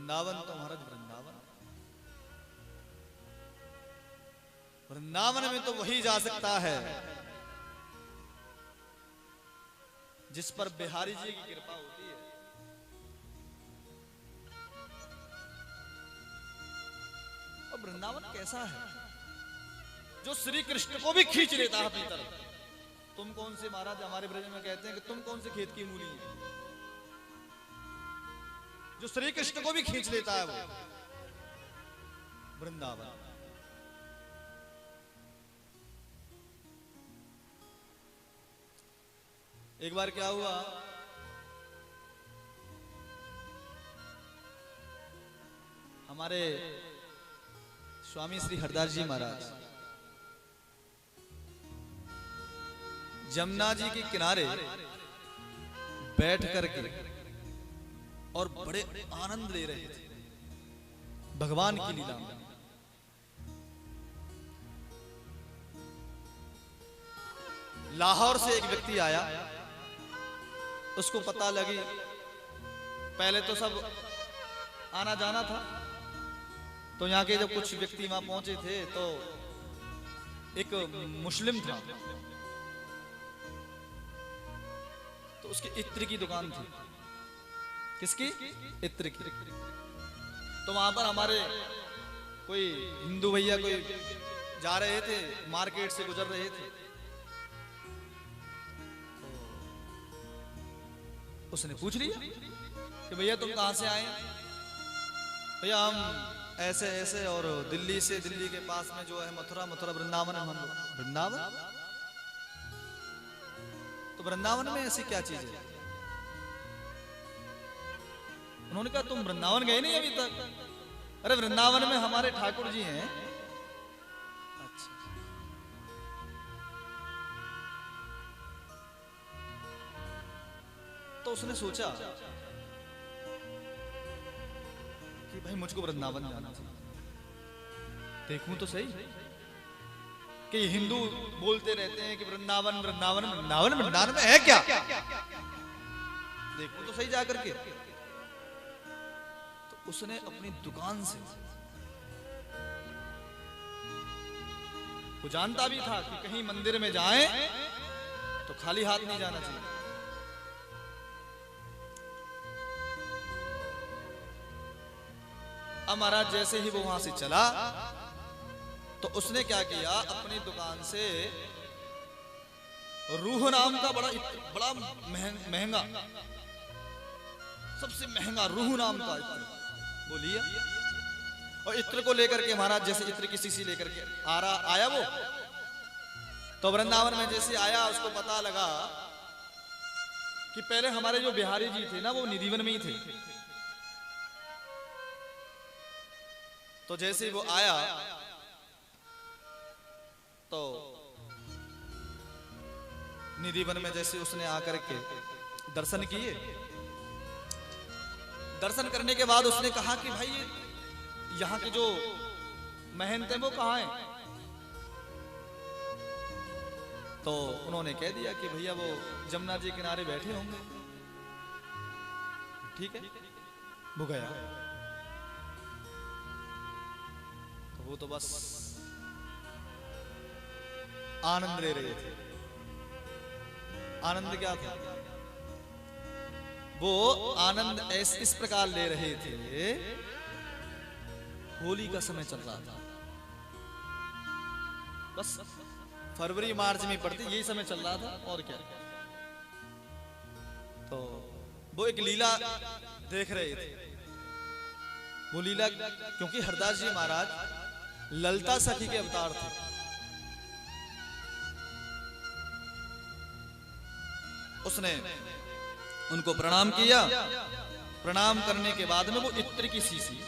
वृंदावन तो महाराज वृंदावन, वृंदावन में तो वही जा सकता है जिस पर बिहारी जी की कृपा होती है। और वृंदावन कैसा है जो श्री कृष्ण को भी खींच लेता है अपनी तरफ। तुम कौन से महाराज हमारे ब्रज में कहते हैं कि तुम कौन से खेत की मूली है, जो श्री कृष्ण को भी खींच लेता है वो वृंदावन। एक बार क्या हुआ, हमारे स्वामी श्री हरदास जी महाराज जमुना जी के किनारे बैठ करके और बड़े आनंद ले रहे थे भगवान की लीला में। लाहौर से एक व्यक्ति आया, उसको पता लगी, पहले तो सब आना जाना था, तो यहाँ के जब कुछ व्यक्ति वहां पहुंचे थे तो एक मुस्लिम था, तो उसकी इत्र की दुकान थी। किसकी? इत्र की। तो वहां पर हमारे कोई हिंदू भैया कोई जा रहे थे, मार्केट से गुजर रहे थे, उसने पूछ लिया कि भैया तुम कहां से आए? भैया हम ऐसे ऐसे, और दिल्ली से, दिल्ली के पास में जो है मथुरा, मथुरा वृंदावन है हम लोग। वृंदावन? तो वृंदावन में ऐसी क्या चीज है? उन्होंने कहा तुम वृंदावन गए नहीं अभी तक? अरे वृंदावन में हमारे ठाकुर जी हैं। अच्छा, तो उसने सोचा कि भाई मुझको वृंदावन जाना चाहिए, देखूं तो सही कि हिंदू बोलते रहते हैं कि वृंदावन वृंदावन वृंदावन, वृंदावन में है क्या, देखूं तो सही जाकर के। तो उसने अपनी दुकान से, वो जानता भी था कि कहीं मंदिर में जाएं तो खाली हाथ नहीं जाना चाहिए। अब महाराज जैसे ही वो वहां से चला तो उसने क्या किया, अपनी दुकान से रूह नाम का बड़ा महंगा, सबसे महंगा रूह नाम का इत्र वो लिया, और इत्र को लेकर के महाराज जैसे इत्र की शीशी लेकर के आया वो, तो वृंदावन में जैसे आया उसको पता लगा कि पहले हमारे जो बिहारी जी थे ना वो निधिवन में ही थे। तो जैसे वो आया तो निधिवन में जैसे उसने आकर के दर्शन किए, दर्शन करने के बाद उसने कहा कि भाई यहाँ के जो महंत हैं वो कहाँ हैं? तो उन्होंने कह दिया कि भैया वो जमुना जी किनारे बैठे होंगे। ठीक है, वो गया तो वो तो बस आनंद ले रहे थे। आनंद क्या था? वो आनंद इस प्रकार ले रहे थे, होली का समय चल रहा था, बस फरवरी मार्च में पड़ती यही समय चल रहा था और क्या। तो वो एक लीला देख रहे थे। वो लीला क्योंकि हरदास जी महाराज ललता सखी के अवतार थे। उसने उनको प्रणाम किया, प्रणाम करने के बाद में वो इत्र की शीशी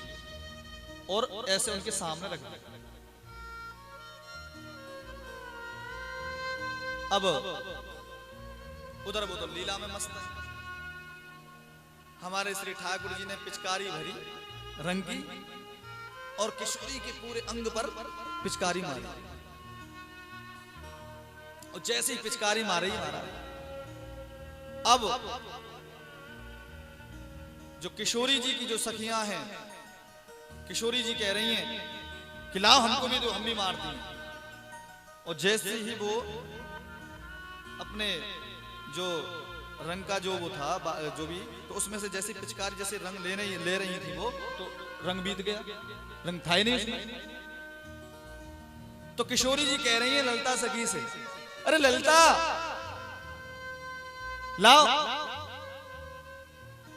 और ऐसे उनके सामने रख दिया। अब उधर वो तो लीला में मस्त है। हमारे श्री ठाकुर जी ने पिचकारी भरी रंग की और किशोरी के पूरे अंग पर पिचकारी मारी, और जैसे ही पिचकारी मारी महाराज, अब जो किशोरी जी की जो सखियां हैं, किशोरी जी कह रही हैं कि लाओ हमको भी दो, हम भी मारती हैं। और जैसे ही वो अपने जो रंग का जो वो था जो भी, तो उसमें से जैसे पिचकारी जैसे रंग ले रही थी वो, तो रंग बीत गया, रंग था ही नहीं उसमें। तो किशोरी जी कह रही है ललिता सखी से, अरे ललिता लाओ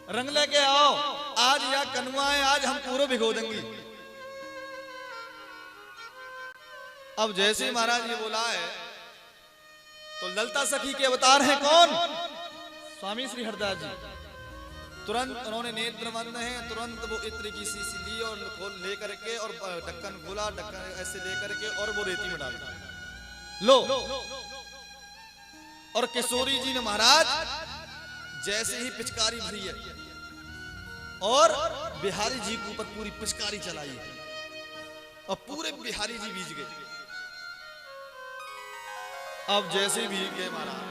रंग लेके आओ, आज या कनुआ है, आज हम पूरे भिगो देंगे। अब जैसे महाराज ये बोला है तो ललिता सखी के अवतार हैं कौन? स्वामी श्री हरदास जी। तुरंत उन्होंने नेत्र बंद हैं, तुरंत वो इत्र की शीशी ली और खोल ले करके और ढक्कन खोला, ढक्कन ऐसे ले करके और वो रेती में डाल लो। और किशोरी जी ने महाराज जैसे ही पिचकारी भरी है और बिहारी जी के ऊपर पूरी पिचकारी चलाई और पूरे बिहारी जी भीज गए। अब जैसे भीग गए महाराज,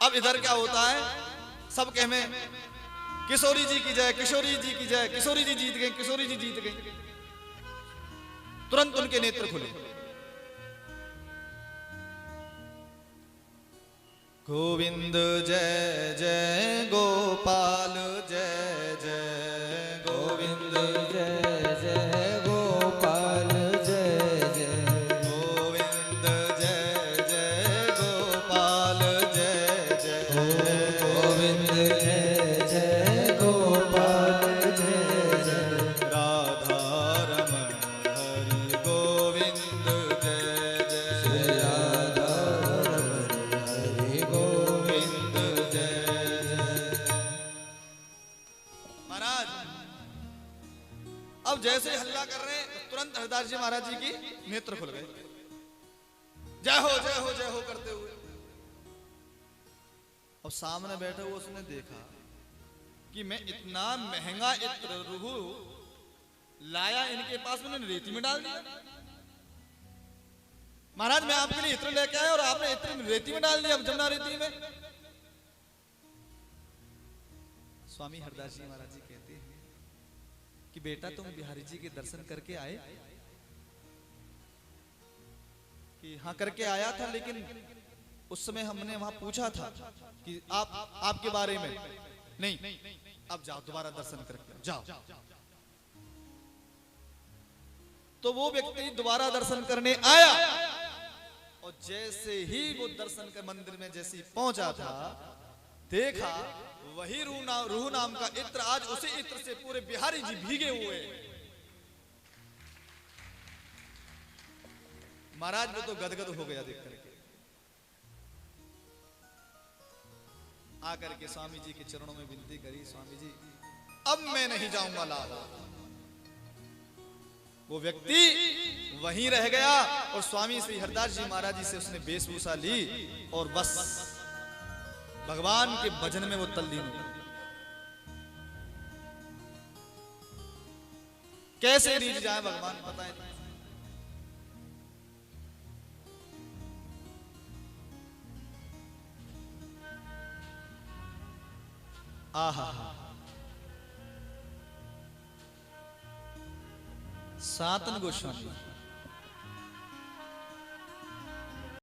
अब इधर क्या होता है, सब कह में किशोरी जी की जय, किशोरी जी की जय, किशोरी जी जीत गए, किशोरी जी जीत गए। तुरंत उनके नेत्र खुले। गोविंद जय जय गोपाल जय जय, गोविंद जय जय गोपाल जय जय, गोविंद जय जय गोपाल जय जय, गोविंद जय जय गोपाल जय जय, राधा रमण हरि गोविंद जय जय, राधा रमण हरि गोविंद जय जय। महाराज अब जैसे हल्ला कर रहे हैं तुरंत हरदास जी महाराज जी की नेत्र खुल गए, जय हो जय हो जय हो करते हुए। अब सामने बैठे हुए उसने देखा कि मैं इतना महंगा इत्र रुहु लाया इनके पास, मैंने रेती में डाल दिया। महाराज मैं आपके लिए इत्र लेके आया और आपने इत्र रेती में डाल दिया, जमुना रेती में। स्वामी हरदास जी महाराज जी कहते हैं कि बेटा तुम बिहारी जी के दर्शन करके आए? कि हाँ करके आया था, लेकिन उस समय हमने वहां पूछा था कि आपके बारे में नहीं, अब जाओ दोबारा दर्शन करके जाओ। तो वो व्यक्ति दोबारा दर्शन करने आया और जैसे ही वो दर्शन कर मंदिर में जैसे ही पहुंचा था, देखा वही रूह नाम का इत्र, आज उसी इत्र से पूरे बिहारी जी भीगे हुए। महाराज वो तो गदगद हो गया देख करके, आकर के स्वामी जी के चरणों में विनती करी, स्वामी जी अब मैं नहीं जाऊंगा लाहौर। वो व्यक्ति वहीं रह गया और स्वामी श्री हरदास जी महाराज जी से उसने वेशभूषा ली और बस भगवान के भजन में वो तल्लीन हो। कैसे रीझ जाए भगवान बताएं। आहा सातन गोस्वामी